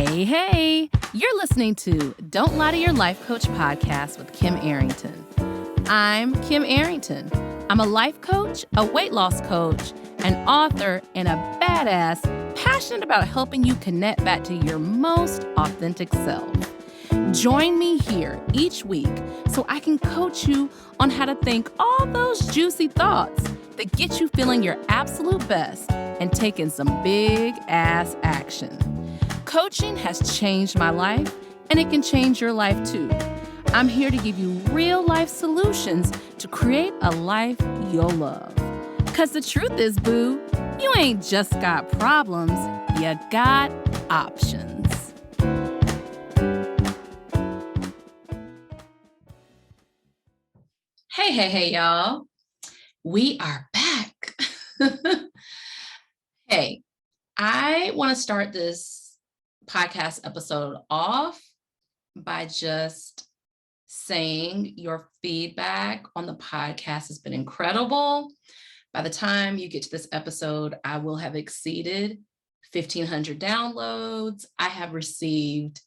Hey, you're listening to Don't Lie to Your Life Coach podcast with Kim Arrington. I'm Kim Arrington. I'm a life coach, a weight loss coach, an author, and a badass passionate about helping you connect back to your most authentic self. Join me here each week so I can coach you on how to think all those juicy thoughts that get you feeling your absolute best and taking some big ass action. Coaching has changed my life, and it can change your life too. I'm here to give you real life solutions to create a life you'll love. Because the truth is, boo, you ain't just got problems, you got options. Hey, y'all. We are back. Hey, I want to start this podcast episode off by just saying your feedback on the podcast has been incredible. By the time you get to this episode, I will have exceeded 1,500 downloads. I have received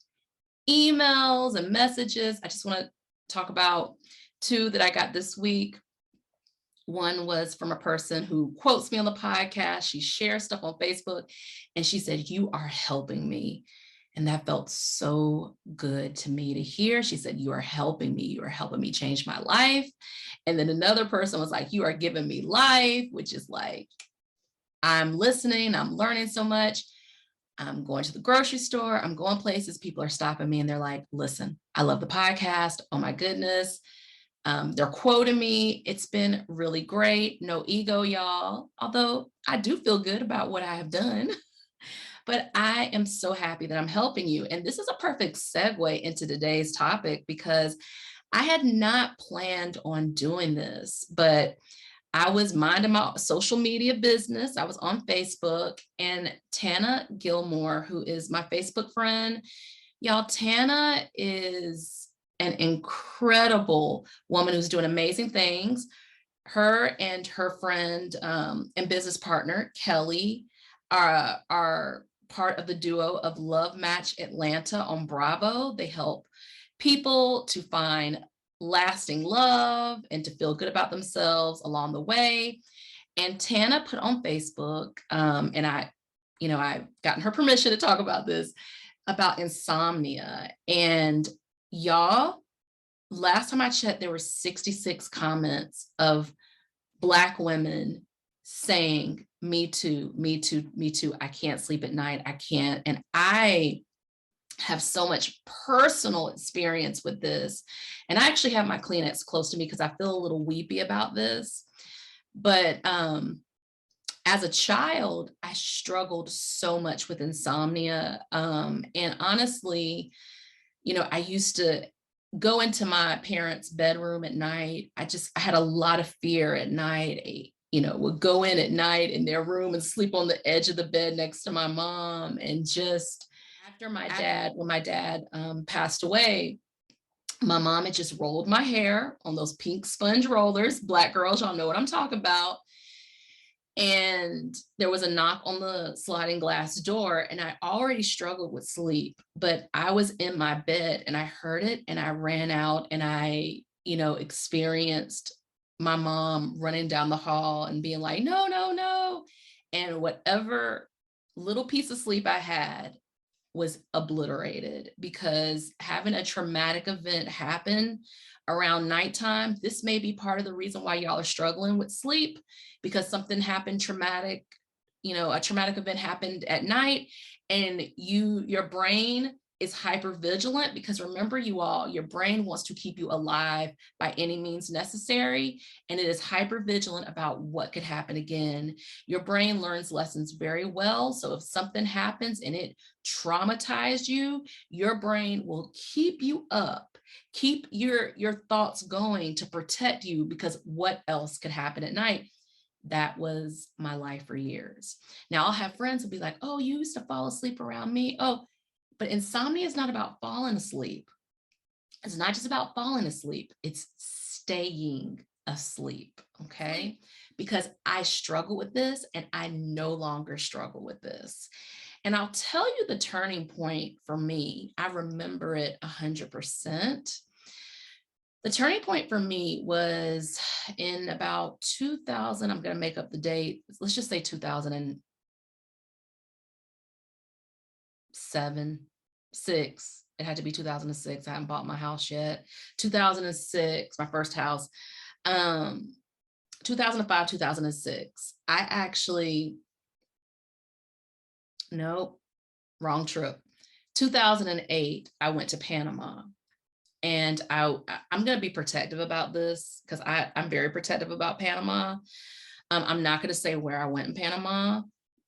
emails and messages. I just want to talk about two that I got this week. One was from a person who quotes me on the podcast. She shares stuff on Facebook, and she said, "You are helping me." And that felt so good to me to hear. She said, "You are helping me. You are helping me change my life." And then another person was like, "You are giving me life," which is like, I'm listening. I'm learning so much. I'm going to the grocery store. I'm going places. People are stopping me and they're like, "Listen, I love the podcast. Oh my goodness." They're quoting me. It's been really great. No ego, y'all. Although I do feel good about what I have done, but I am so happy that I'm helping you. And this is a perfect segue into today's topic because I had not planned on doing this, but I was minding my social media business. I was on Facebook, and Tana Gilmore, who is my Facebook friend, y'all, Tana is an incredible woman who's doing amazing things. Her and her friend and business partner, Kelly, are part of the duo of Love Match Atlanta on Bravo. They help people to find lasting love and to feel good about themselves along the way. And Tana put on Facebook, and I've gotten her permission to talk about this, about insomnia. And y'all, last time I checked, there were 66 comments of Black women saying, "Me too, me too, me too. I can't sleep at night. I can't." And I have so much personal experience with this. And I actually have my Kleenex close to me because I feel a little weepy about this. But as a child, I struggled so much with insomnia. And honestly, I used to go into my parents' bedroom at night. I had a lot of fear at night. Would go in at night in their room and sleep on the edge of the bed next to my mom. And just when my dad passed away, my mom had just rolled my hair on those pink sponge rollers. Black girls, y'all know what I'm talking about. And there was a knock on the sliding glass door, and I already struggled with sleep, but I was in my bed and I heard it, and I ran out, and I, experienced my mom running down the hall and being like, "No, no, no." And whatever little piece of sleep I had was obliterated, because having a traumatic event happen around nighttime, this may be part of the reason why y'all are struggling with sleep, because something happened traumatic, a traumatic event happened at night, and your brain is hyper vigilant, because remember, you all, your brain wants to keep you alive by any means necessary, and it is hyper vigilant about what could happen again. Your brain learns lessons very well. So if something happens and it traumatized you, your brain will keep you up, keep your thoughts going to protect you, because what else could happen at night? That was my life for years. Now I'll have friends who'll be like, "Oh, you used to fall asleep around me." Oh, but insomnia is not about falling asleep. It's not just about falling asleep. It's staying asleep. Okay. Because I struggle with this and I no longer struggle with this. And I'll tell you the turning point for me. I remember it 100%. The turning point for me was in about 2000. I'm going to make up the date. Let's just say 2007, 6. It had to be 2006. I haven't bought my house yet. 2006, my first house. 2005, 2006. I actually, nope, wrong trip. 2008, I went to Panama. And I'm going to be protective about this because I'm very protective about Panama. I'm not going to say where I went in Panama,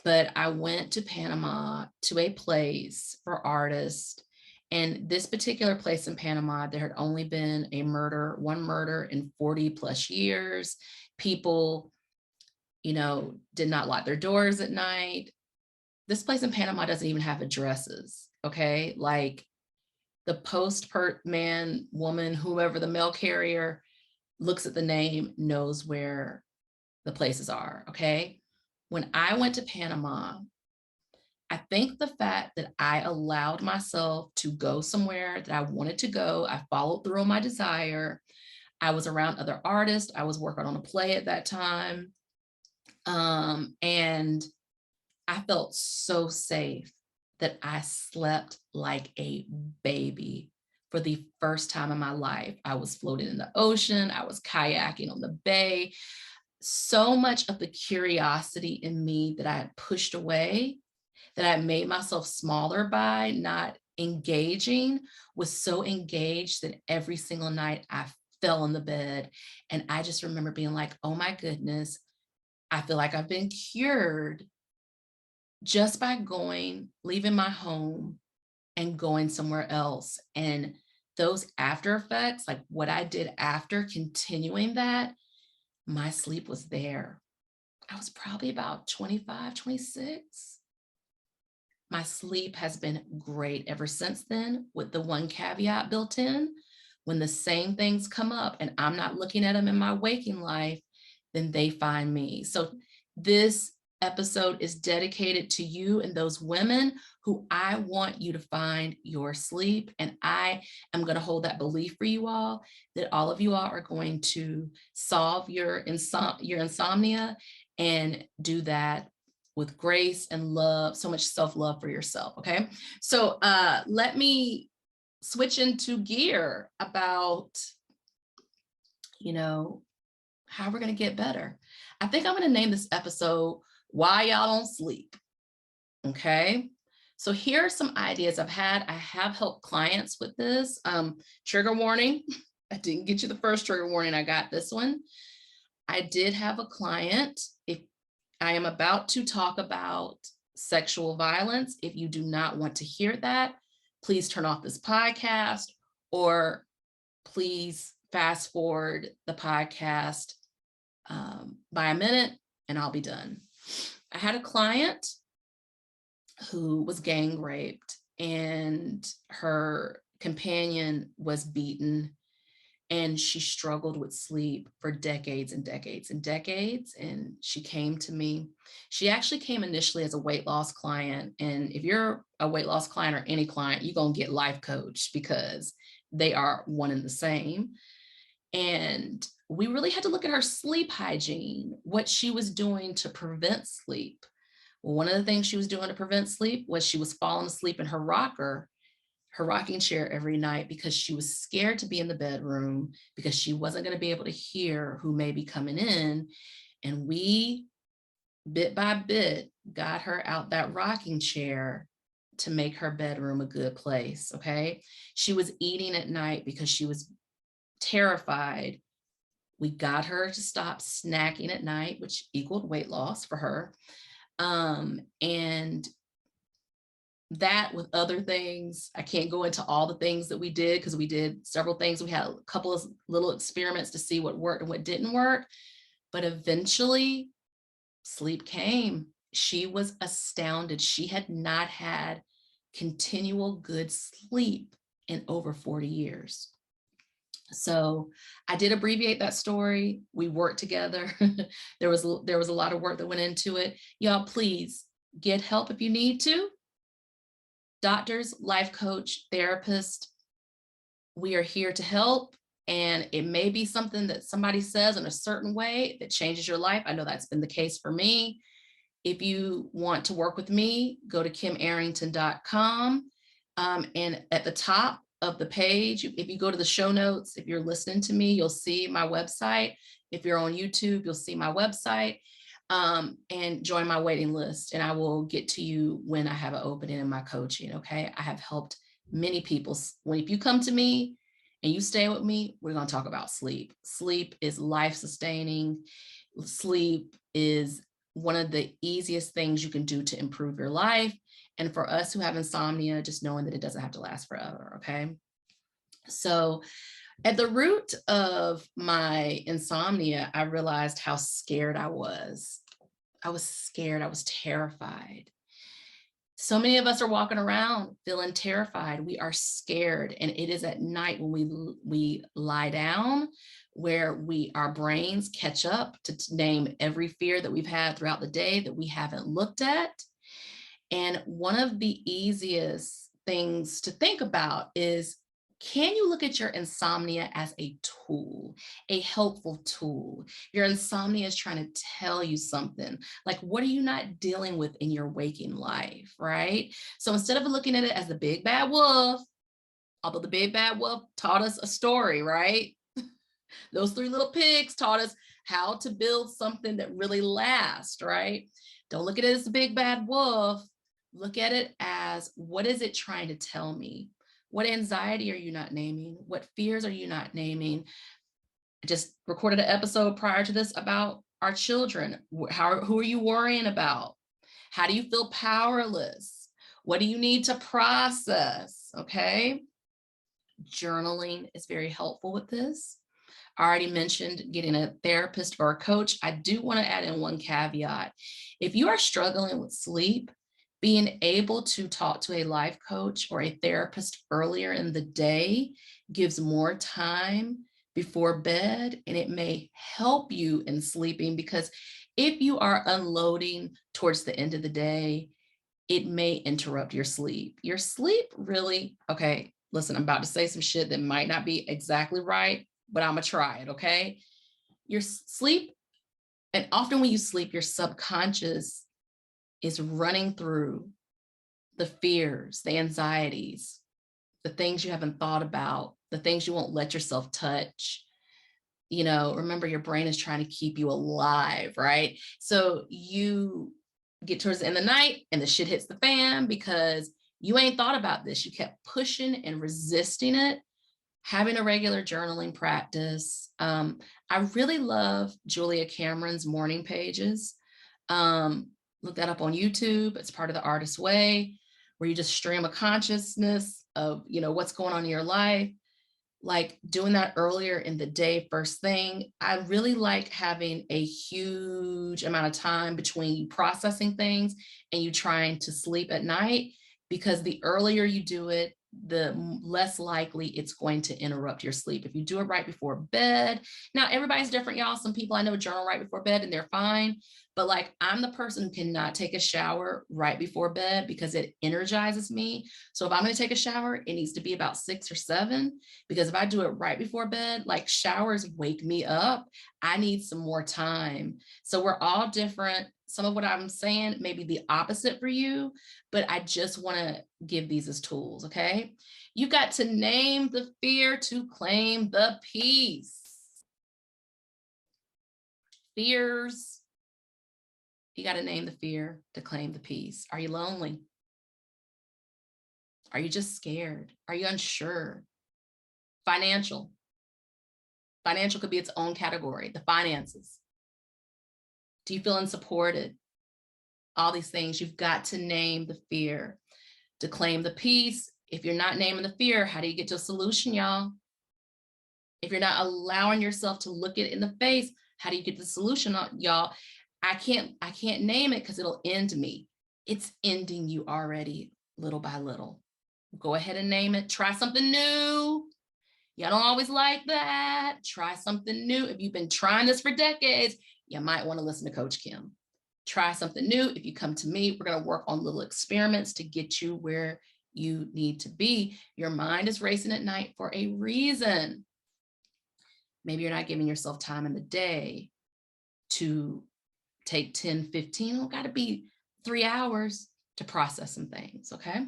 but I went to Panama to a place for artists. And this particular place in Panama, there had only been one murder in 40 plus years. People, did not lock their doors at night. This place in Panama doesn't even have addresses. Okay. Like, the man, woman, whoever the mail carrier looks at the name, knows where the places are. Okay. When I went to Panama, I think the fact that I allowed myself to go somewhere that I wanted to go, I followed through on my desire. I was around other artists. I was working on a play at that time. And I felt so safe that I slept like a baby for the first time in my life. I was floating in the ocean. I was kayaking on the bay. So much of the curiosity in me that I had pushed away, that I made myself smaller by not engaging, was so engaged that every single night I fell in the bed. And I just remember being like, oh my goodness, I feel like I've been cured just by leaving my home and going somewhere else. And those after effects, like what I did after continuing that, my sleep was there. I was probably about 25, 26. My sleep has been great ever since then, with the one caveat built in. When the same things come up and I'm not looking at them in my waking life, then they find me. So this episode is dedicated to you and those women who I want you to find your sleep. And I am going to hold that belief for you all, that all of you all are going to solve your insomnia and do that with grace and love, so much self-love for yourself. Okay. So let me switch into gear about, how we're going to get better. I think I'm going to name this episode, Why Y'all Don't Sleep. Okay. So here are some ideas I've had. I have helped clients with this. Trigger warning. I didn't get you the first trigger warning. I got this one. I did have a client. If I am about to talk about sexual violence, if you do not want to hear that, please turn off this podcast, or please fast forward the podcast by a minute and I'll be done. I had a client who was gang raped and her companion was beaten, and she struggled with sleep for decades and decades and decades. And she came to me. She actually came initially as a weight loss client. And if you're a weight loss client or any client, you're going to get life coach because they are one and the same. And we really had to look at her sleep hygiene, what she was doing to prevent sleep. Well, one of the things she was doing to prevent sleep was she was falling asleep in her rocking chair every night, because she was scared to be in the bedroom, because she wasn't going to be able to hear who may be coming in. And we, bit by bit, got her out that rocking chair to make her bedroom a good place. Okay. She was eating at night because she was terrified. We got her to stop snacking at night, which equaled weight loss for her. And that, with other things, I can't go into all the things that we did because we did several things. We had a couple of little experiments to see what worked and what didn't work. But eventually, sleep came. She was astounded. She had not had continual good sleep in over 40 years. So I did abbreviate that story. We worked together. There was a lot of work that went into it. Y'all, please get help if you need to. Doctors, life coach, therapist, we are here to help. And it may be something that somebody says in a certain way that changes your life. I know that's been the case for me. If you want to work with me, go to kimarrington.com. And at the top of the page, if you go to the show notes, if you're listening to me, you'll see my website. If you're on YouTube, you'll see my website. And join my waiting list, and I will get to you when I have an opening in my coaching. Okay. I have helped many people. If you come to me and you stay with me, we're going to talk about sleep. Sleep is life sustaining. Sleep is one of the easiest things you can do to improve your life. And for us who have insomnia, just knowing that it doesn't have to last forever. Okay. So at the root of my insomnia, I realized how scared I was. I was scared. I was terrified. So many of us are walking around feeling terrified. We are scared. And it is at night when we lie down where our brains catch up to name every fear that we've had throughout the day that we haven't looked at. And one of the easiest things to think about is, can you look at your insomnia as a tool, a helpful tool? Your insomnia is trying to tell you something. Like, what are you not dealing with in your waking life, right? So instead of looking at it as the big bad wolf, although the big bad wolf taught us a story, right? Those three little pigs taught us how to build something that really lasts, right? Don't look at it as the big bad wolf. Look at it as, what is it trying to tell me? What anxiety are you not naming? What fears are you not naming? I just recorded an episode prior to this about our children. Who are you worrying about? How do you feel powerless? What do you need to process? Okay. Journaling is very helpful with this. I already mentioned getting a therapist or a coach. I do want to add in one caveat. If you are struggling with sleep, being able to talk to a life coach or a therapist earlier in the day gives more time before bed, and it may help you in sleeping, because if you are unloading towards the end of the day, it may interrupt your sleep. Your sleep really, okay, listen, I'm about to say some shit that might not be exactly right, but I'm gonna try it, okay? Your sleep, and often when you sleep, your subconscious is running through the fears, the anxieties, the things you haven't thought about, the things you won't let yourself touch. Remember, your brain is trying to keep you alive, right? So you get towards the end of the night and the shit hits the fan because you ain't thought about this. You kept pushing and resisting it. Having a regular journaling practice. I really love Julia Cameron's morning pages. Look that up on YouTube. It's part of the Artist's Way, where you just stream a consciousness of, what's going on in your life. Like doing that earlier in the day, first thing. I really like having a huge amount of time between you processing things and you trying to sleep at night, because the earlier you do it, the less likely it's going to interrupt your sleep. If you do it right before bed, now everybody's different, y'all. Some people I know journal right before bed and they're fine. But like, I'm the person who cannot take a shower right before bed because it energizes me. So if I'm going to take a shower, it needs to be about 6 or 7, because if I do it right before bed, like, showers wake me up. I need some more time. So we're all different. Some of what I'm saying may be the opposite for you, but I just want to give these as tools, okay? You got to name the fear to claim the peace. Fears. You got to name the fear to claim the peace. Are you lonely? Are you just scared? Are you unsure? Financial. Financial could be its own category, the finances. Do you feel unsupported? All these things, you've got to name the fear to claim the peace. If you're not naming the fear, how do you get to a solution, y'all? If you're not allowing yourself to look it in the face, how do you get the solution, y'all? I can't name it because it'll end me. It's ending you already, little by little. Go ahead and name it. Try something new. You don't always like that. Try something new. If you've been trying this for decades, you might want to listen to Coach Kim. Try something new. If you come to me, we're going to work on little experiments to get you where you need to be. Your mind is racing at night for a reason. Maybe you're not giving yourself time in the day to take 10, 15, got to be 3 hours to process some things, okay?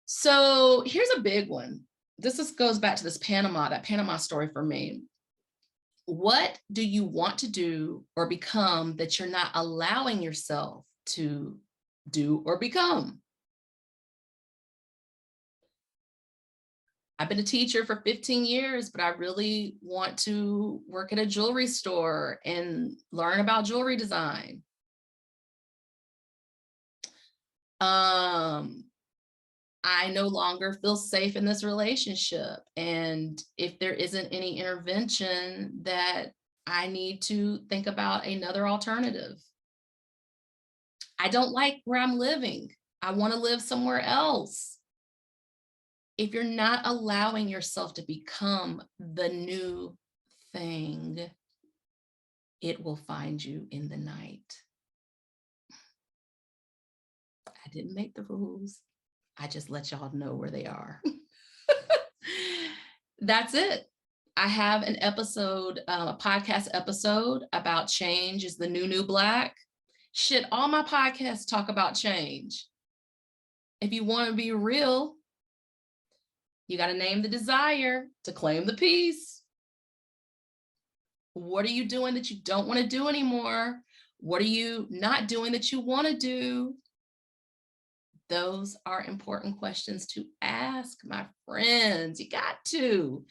So here's a big one. This goes back to that Panama story for me. What do you want to do or become that you're not allowing yourself to do or become? I've been a teacher for 15 years, but I really want to work at a jewelry store and learn about jewelry design. I no longer feel safe in this relationship. And if there isn't any intervention, that I need to think about another alternative. I don't like where I'm living. I want to live somewhere else. If you're not allowing yourself to become the new thing, it will find you in the night. I didn't make the rules. I just let y'all know where they are. That's it. I have an episode, a podcast episode about change is the new black. Shit, all my podcasts talk about change. If you want to be real, you got to name the desire to claim the peace. What are you doing that you don't want to do anymore? What are you not doing that you want to do? Those are important questions to ask, my friends. You got to.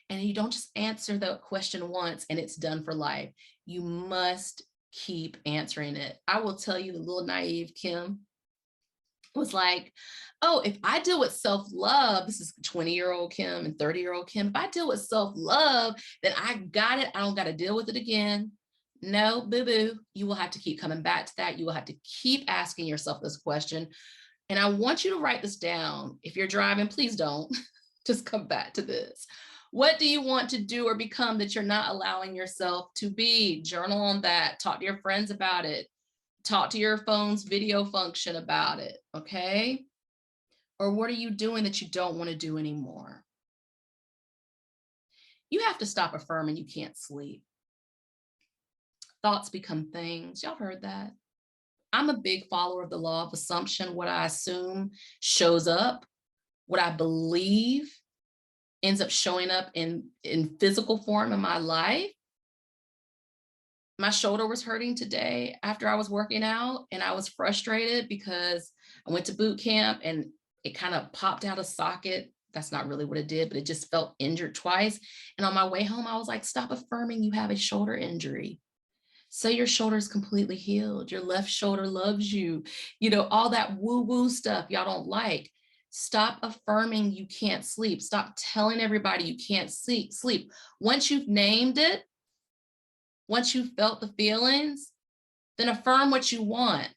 And you don't just answer the question once and it's done for life. You must keep answering it. I will tell you, the little naive Kim was like, oh, if I deal with self-love, this is 20-year-old Kim and 30-year-old Kim, if I deal with self-love, then I got it. I don't got to deal with it again. No, boo-boo. You will have to keep coming back to that. You will have to keep asking yourself this question. And I want you to write this down. If you're driving, please don't. Just come back to this. What do you want to do or become that you're not allowing yourself to be? Journal on that. Talk to your friends about it. Talk to your phone's video function about it, okay? Or what are you doing that you don't want to do anymore? You have to stop affirming you can't sleep. Thoughts become things. Y'all heard that? I'm a big follower of the law of assumption. What I assume shows up. What I believe ends up showing up in physical form in my life. My shoulder was hurting today after I was working out, and I was frustrated because I went to boot camp and it kind of popped out of socket. That's not really what it did, but it just felt injured twice. And on my way home, I was like, stop affirming you have a shoulder injury. Say your shoulder is completely healed. Your left shoulder loves you. You know, all that woo-woo stuff y'all don't like. Stop affirming you can't sleep. Stop telling everybody you can't sleep. Once you've named it, once you've felt the feelings, then affirm what you want.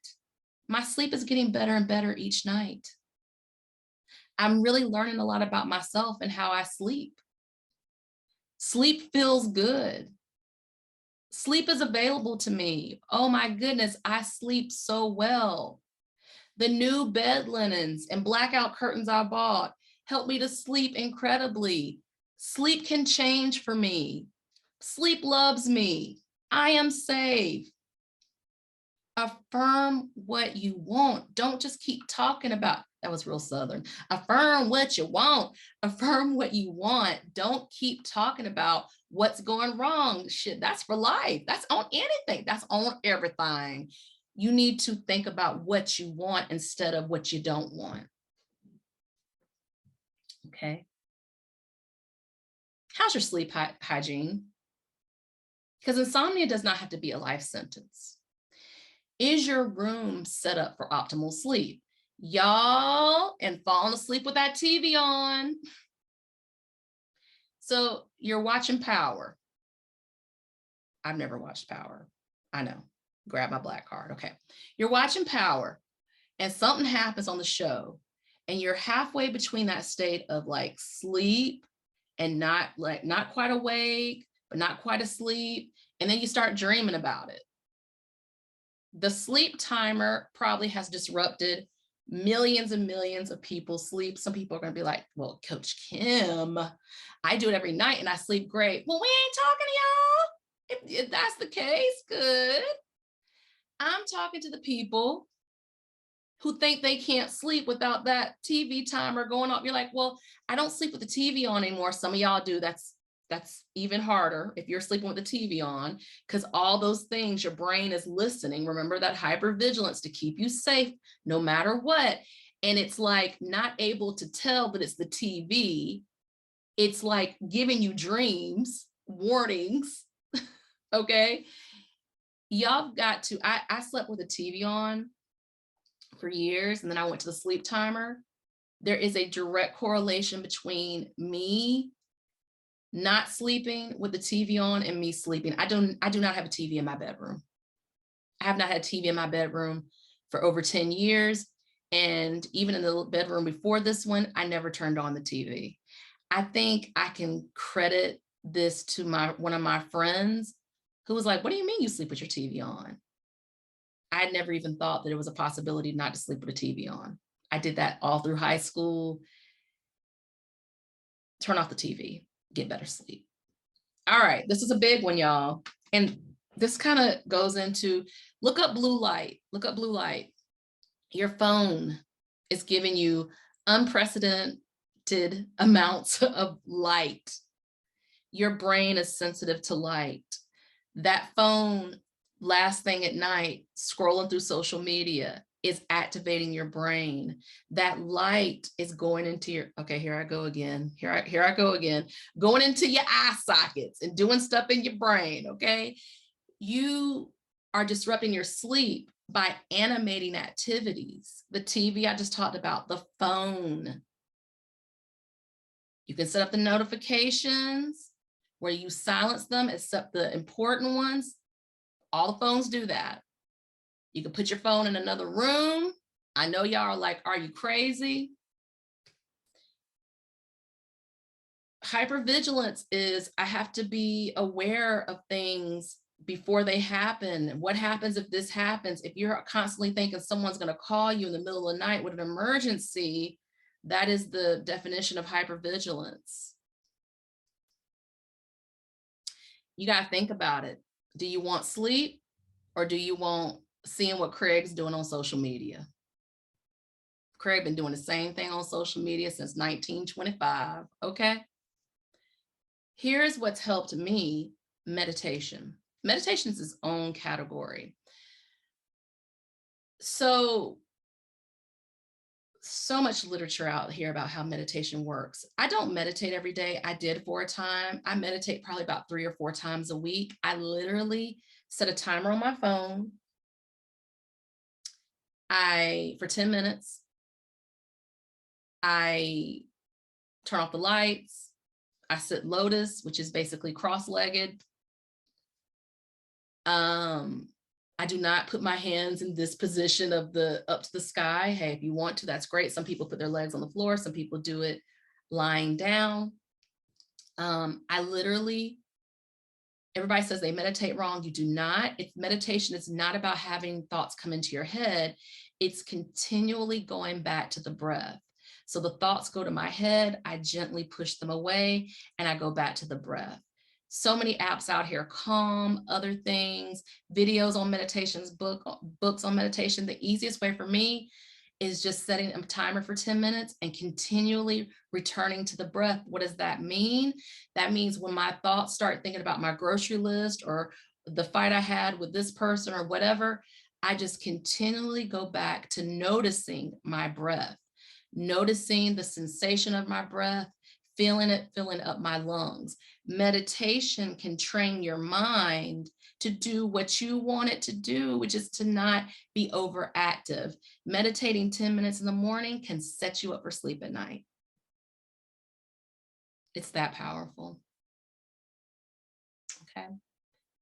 My sleep is getting better and better each night. I'm really learning a lot about myself and how I sleep. Sleep feels good. Sleep is available to me. Oh my goodness, I sleep so well. The new bed linens and blackout curtains I bought help me to sleep incredibly. Sleep can change for me. Sleep loves me. I am safe. Affirm what you want. Don't just keep talking about, that was real Southern. Affirm what you want. Affirm what you want. Don't keep talking about what's going wrong. Shit, that's for life. That's on anything. That's on everything. You need to think about what you want instead of what you don't want. Okay. How's your sleep hygiene? Because insomnia does not have to be a life sentence. Is your room set up for optimal sleep? Y'all, and falling asleep with that TV on. So you're watching Power. I've never watched Power. I know. Grab my black card. Okay. You're watching Power and something happens on the show and you're halfway between that state of like sleep and not quite awake, but not quite asleep. And then you start dreaming about it. The sleep timer probably has disrupted millions and millions of people's sleep. Some people are going to be like, well, Coach Kim, I do it every night and I sleep great. Well, we ain't talking to y'all. If that's the case, good. I'm talking to the people who think they can't sleep without that TV timer going off. You're like, well, I don't sleep with the TV on anymore. Some of y'all do. That's even harder if you're sleeping with the TV on, because all those things, your brain is listening. Remember that hypervigilance to keep you safe no matter what. And it's like not able to tell that it's the TV. It's like giving you dreams, warnings. Okay. Y'all got to, I slept with a TV on for years, and then I went to the sleep timer. There is a direct correlation between me not sleeping with the TV on and me sleeping. I do not have a TV in my bedroom. I have not had a TV in my bedroom for over 10 years. And even in the bedroom before this one, I never turned on the TV. I think I can credit this to one of my friends who was like, what do you mean you sleep with your TV on? I had never even thought that it was a possibility not to sleep with a TV on. I did that all through high school. Turn off the TV, get better sleep. All right, this is a big one, y'all. And this kind of goes into, look up blue light. Look up blue light. Your phone is giving you unprecedented amounts of light. Your brain is sensitive to light. That phone, last thing at night, scrolling through social media, is activating your brain. That light is going into your, okay, here I go again. Here I go again, going into your eye sockets and doing stuff in your brain, okay? You are disrupting your sleep by animating activities. The TV I just talked about, the phone. You can set up the notifications where you silence them except the important ones. All the phones do that. You can put your phone in another room. I know y'all are like, are you crazy? Hypervigilance is, I have to be aware of things before they happen. What happens if this happens? If you're constantly thinking someone's going to call you in the middle of the night with an emergency, that is the definition of hypervigilance. You got to think about it. Do you want sleep, or do you want seeing what Craig's doing on social media? Craig been doing the same thing on social media since 1925, okay? Here's what's helped me, meditation. Meditation is its own category. So much literature out here about how meditation works. I don't meditate every day. I did for a time. I meditate probably about 3 or 4 times a week. I literally set a timer on my phone. For 10 minutes, I turn off the lights. I sit lotus, which is basically cross-legged. I do not put my hands in this position of up to the sky. Hey, if you want to, that's great. Some people put their legs on the floor. Some people do it lying down. I literally, everybody says they meditate wrong. You do not. Meditation is not about having thoughts come into your head. It's continually going back to the breath. So the thoughts go to my head, I gently push them away, and I go back to the breath. So many apps out here, Calm, other things, videos on meditations, books on meditation. The easiest way for me is just setting a timer for 10 minutes and continually returning to the breath. What does that mean? That means when my thoughts start thinking about my grocery list or the fight I had with this person or whatever, I just continually go back to noticing my breath, noticing the sensation of my breath, feeling it filling up my lungs. Meditation can train your mind to do what you want it to do, which is to not be overactive. Meditating 10 minutes in the morning can set you up for sleep at night. It's that powerful. Okay.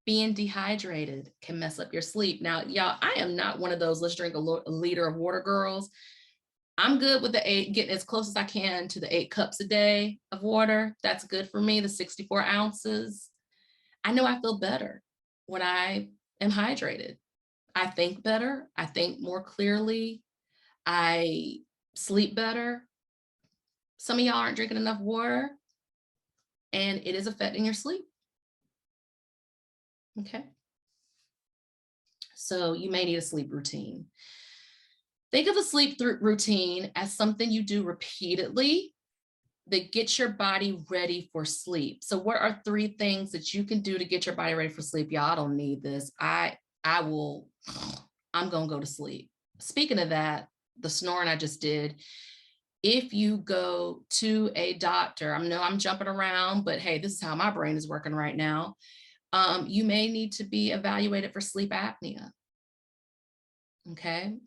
Being dehydrated can mess up your sleep. Now, y'all, I am not one of those let's drink a liter of water girls. I'm good with the 8, getting as close as I can to the 8 cups a day of water. That's good for me, the 64 ounces. I know I feel better when I am hydrated. I think better. I think more clearly. I sleep better. Some of y'all aren't drinking enough water, and it is affecting your sleep. Okay. So you may need a sleep routine. Think of a sleep routine as something you do repeatedly that gets your body ready for sleep. So what are 3 things that you can do to get your body ready for sleep? Y'all don't need this. I'm gonna go to sleep. Speaking of that, the snoring I just did, if you go to a doctor, I know I'm jumping around, but hey, this is how my brain is working right now. You may need to be evaluated for sleep apnea. Okay.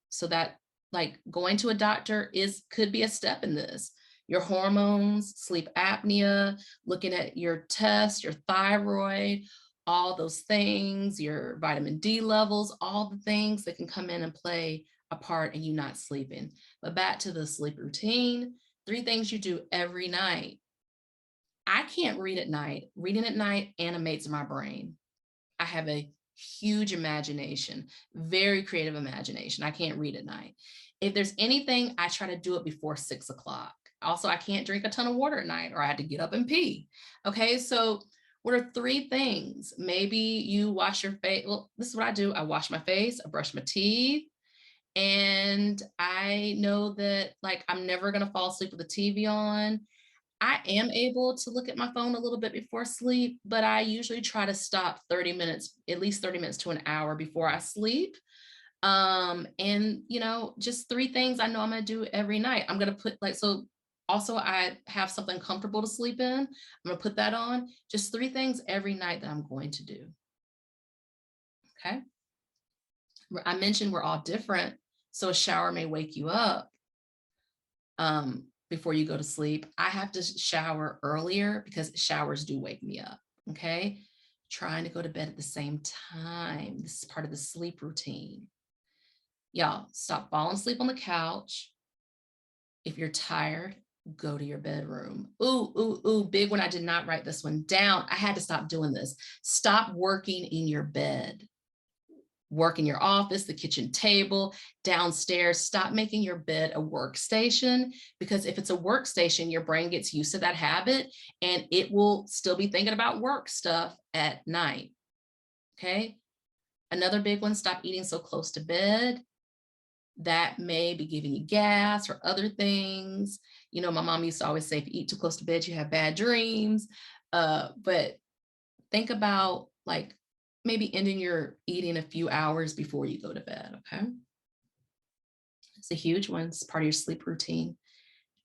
So that, like, going to a doctor could be a step in this. Your hormones, sleep apnea, looking at your test, your thyroid, all those things, your vitamin D levels, all the things that can come in and play a part in you not sleeping. But back to the sleep routine, 3 things you do every night. I can't read at night. Reading at night animates my brain. I have a huge imagination, very creative imagination. I can't read at night. If there's anything, I try to do it before 6 o'clock. Also, I can't drink a ton of water at night, or I had to get up and pee. Okay, so what are 3 things? Maybe you wash your face. Well, this is what I do. I wash my face, I brush my teeth, and I know that, like, I'm never gonna fall asleep with the TV on. I am able to look at my phone a little bit before sleep, but I usually try to stop 30 minutes, at least 30 minutes to an hour before I sleep. And just 3 things I know I'm gonna do every night. I'm gonna put, like, so also I have something comfortable to sleep in. I'm gonna put that on. Just 3 things every night that I'm going to do. Okay. I mentioned we're all different. So a shower may wake you up. Before you go to sleep. I have to shower earlier because showers do wake me up. Okay. Trying to go to bed at the same time. This is part of the sleep routine. Y'all, stop falling asleep on the couch. If you're tired, go to your bedroom. Ooh, big one. I did not write this one down. I had to stop doing this. Stop working in your bed. Work in your office, the kitchen table, downstairs. Stop making your bed a workstation, because if it's a workstation, your brain gets used to that habit and it will still be thinking about work stuff at night. Okay. Another big one, stop eating so close to bed. That may be giving you gas or other things. My mom used to always say, if you eat too close to bed, you have bad dreams. But think about, like, maybe ending your eating a few hours before you go to bed, okay? It's a huge one. It's part of your sleep routine.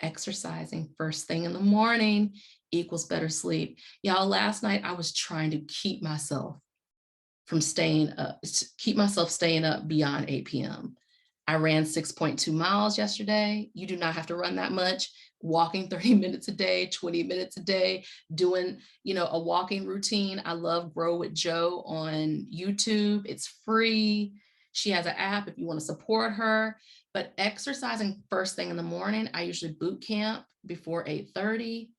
Exercising first thing in the morning equals better sleep. Y'all, last night I was trying to keep myself staying up beyond 8 p.m. I ran 6.2 miles yesterday. You do not have to run that much. Walking 30 minutes a day, 20 minutes a day, doing, a walking routine. I love Grow with Joe on YouTube. It's free. She has an app if you want to support her. But exercising first thing in the morning, I usually boot camp before 8:30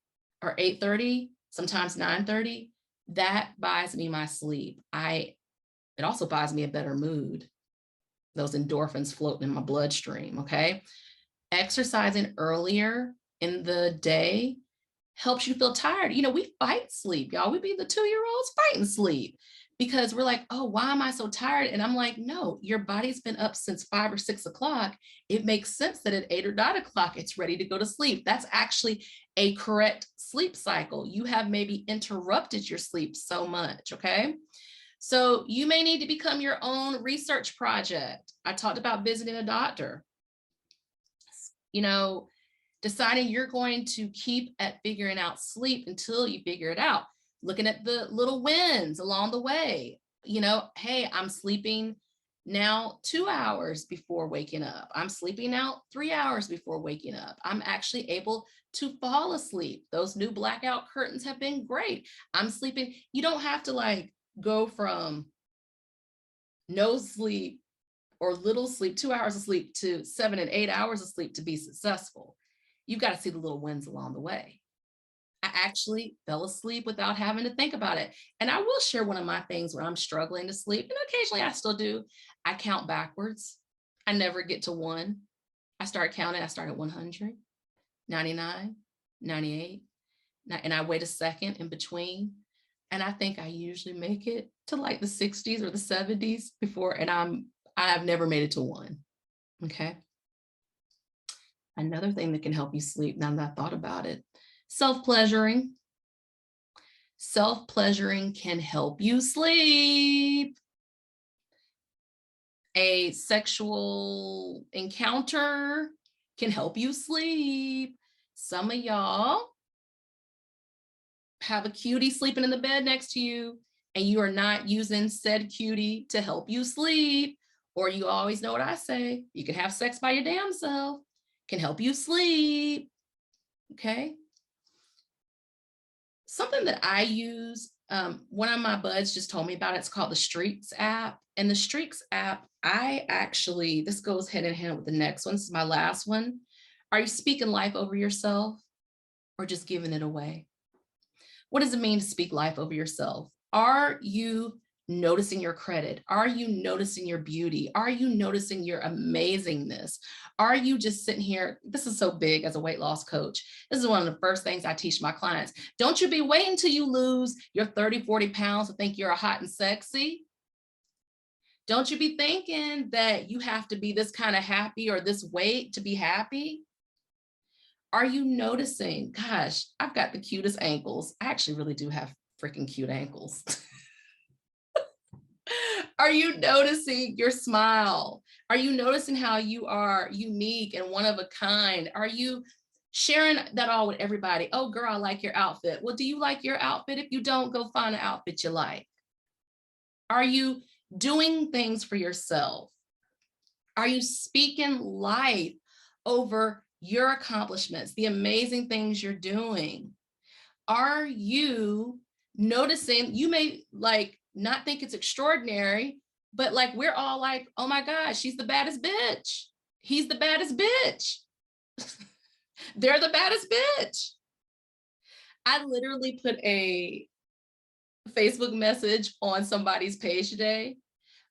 or 8:30, sometimes 9:30. That buys me my sleep. It also buys me a better mood. Those endorphins floating in my bloodstream, okay? Exercising earlier in the day helps you feel tired. We fight sleep, y'all. We be the 2-year-olds fighting sleep because we're like, oh, why am I so tired? And I'm like, no, your body's been up since 5 or 6 o'clock. It makes sense that at 8 or 9 o'clock, it's ready to go to sleep. That's actually a correct sleep cycle. You have maybe interrupted your sleep so much, okay? So you may need to become your own research project. I talked about visiting a doctor. Deciding you're going to keep at figuring out sleep until you figure it out. Looking at the little wins along the way. Hey, I'm sleeping now 2 hours before waking up. I'm sleeping now 3 hours before waking up. I'm actually able to fall asleep. Those new blackout curtains have been great. I'm sleeping. You don't have to, like, go from no sleep or little sleep, 2 hours of sleep to 7 and 8 hours of sleep to be successful. You've got to see the little wins along the way. I actually fell asleep without having to think about it. And I will share one of my things when I'm struggling to sleep, and occasionally I still do. I count backwards. I never get to 1. I start counting. I start at 100, 99, 98, and I wait a second in between. And I think I usually make it to like the 60s or the 70s before, and I've never made it to 1. Okay. Another thing that can help you sleep, now that I thought about it, self-pleasuring. Self-pleasuring can help you sleep. A sexual encounter can help you sleep. Some of y'all have a cutie sleeping in the bed next to you, and you are not using said cutie to help you sleep. Or you always know what I say, you can have sex by your damn self, can help you sleep. Okay. Something that I use, one of my buds just told me about it. It's called the Streaks app. And the Streaks app, this goes hand in hand with the next one. This is my last one. Are you speaking life over yourself or just giving it away? What does it mean to speak life over yourself? Are you noticing your credit? Are you noticing your beauty? Are you noticing your amazingness? Are you just sitting here? This is so big as a weight loss coach. This is one of the first things I teach my clients. Don't you be waiting till you lose your 30, 40 pounds to think you're hot and sexy. Don't you be thinking that you have to be this kind of happy or this weight to be happy. Are you noticing, gosh, I've got the cutest ankles. I actually really do have freaking cute ankles. Are you noticing your smile? Are you noticing how you are unique and one of a kind? Are you sharing that all with everybody? Oh, girl, I like your outfit. Well, do you like your outfit? If you don't, go find an outfit you like. Are you doing things for yourself? Are you speaking life over your accomplishments, the amazing things you're doing? Are you noticing, you may like not think it's extraordinary, but like we're all like, oh my gosh, she's the baddest bitch. He's the baddest bitch. They're the baddest bitch. I literally put a Facebook message on somebody's page today.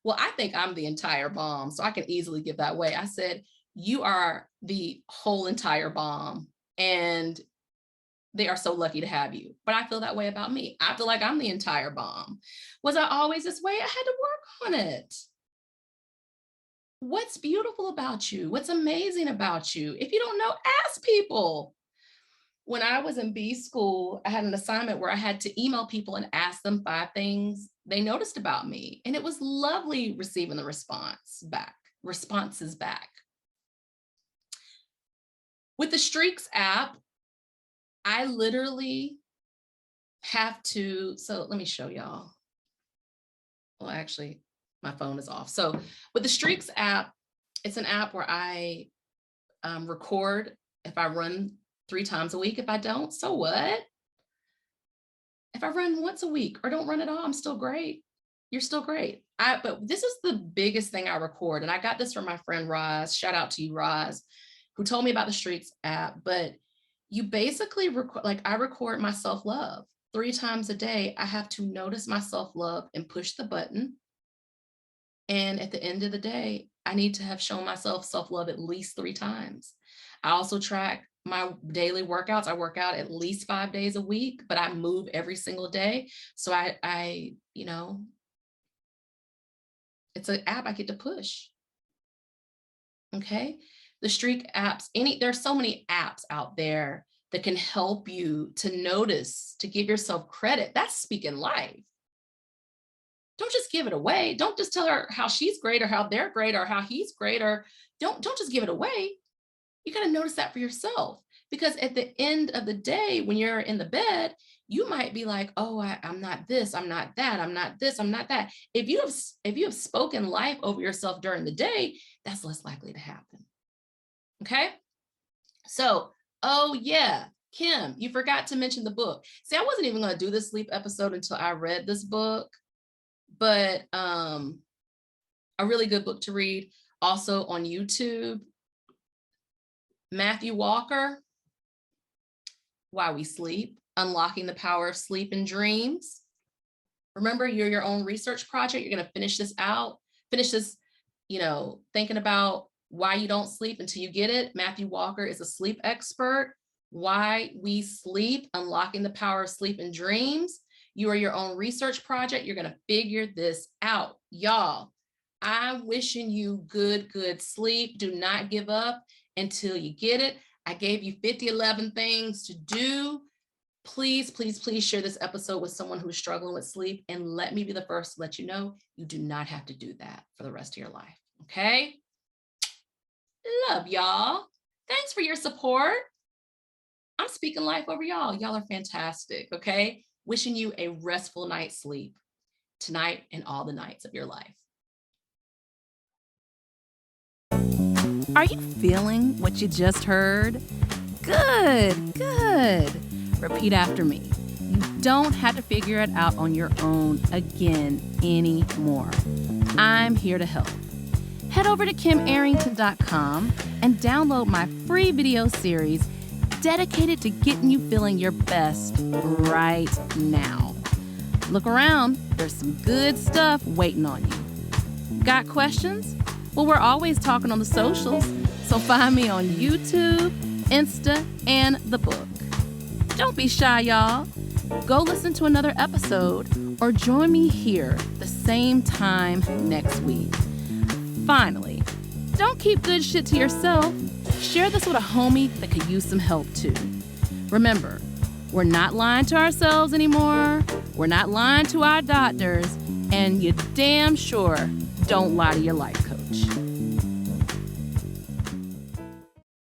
Well, I think I'm the entire bomb, so I can easily give that away. I said, you are the whole entire bomb, and they are so lucky to have you. But I feel that way about me. I feel like I'm the entire bomb. Was I always this way? I had to work on it. What's beautiful about you? What's amazing about you? If you don't know, ask people. When I was in B school, I had an assignment where I had to email people and ask them 5 things they noticed about me. And it was lovely receiving the responses back. With the Streaks app, I literally have to, so let me show y'all. Well, actually, my phone is off. So with the Streaks app, it's an app where I record if I run 3 times a week. If I don't, so what? If I run once a week or don't run at all, I'm still great. You're still great. But this is the biggest thing I record. And I got this from my friend Roz. Shout out to you, Roz, who told me about the Streaks app. But you basically record, like I record my self-love 3 times a day. I have to notice my self-love and push the button. And at the end of the day, I need to have shown myself self-love at least 3 times. I also track my daily workouts. I work out at least 5 days a week, but I move every single day. So I you know, it's an app I get to push. Okay. The Streak apps, there's so many apps out there that can help you to notice, to give yourself credit. That's speaking life. Don't just give it away. Don't just tell her how she's great or how they're great or how he's great, or don't just give it away. You got to notice that for yourself, because at the end of the day, when you're in the bed, you might be like, oh, I'm not this, I'm not that, I'm not this, I'm not that. If you have spoken life over yourself during the day, that's less likely to happen. Okay. So, oh yeah, Kim, you forgot to mention the book. See, I wasn't even going to do this sleep episode until I read this book, but a really good book to read. Also on YouTube, Matthew Walker, Why We Sleep, Unlocking the Power of Sleep and Dreams. Remember, you're your own research project. You're going to finish this, thinking about why you don't sleep until you get it. Matthew Walker is a sleep expert. Why We Sleep, Unlocking the Power of Sleep and Dreams. You are your own research project. You're going to figure this out. Y'all, I'm wishing you good sleep. Do not give up until you get it. I gave you 11 things to do. Please share this episode with someone who's struggling with sleep, and let me be the first to let you know you do not have to do that for the rest of your life. Okay? Love y'all. Thanks for your support. I'm speaking life over y'all. Y'all are fantastic. Okay? Wishing you a restful night's sleep tonight and all the nights of your life. Are you feeling what you just heard? Good. Repeat after me. You don't have to figure it out on your own again anymore. I'm here to help. Head over to KimArrington.com and download my free video series dedicated to getting you feeling your best right now. Look around, there's some good stuff waiting on you. Got questions? Well, we're always talking on the socials, so find me on YouTube, Insta, and the book. Don't be shy, y'all. Go listen to another episode or join me here the same time next week. Finally, don't keep good shit to yourself. Share this with a homie that could use some help too. Remember, we're not lying to ourselves anymore. We're not lying to our doctors. And you damn sure don't lie to your life coach.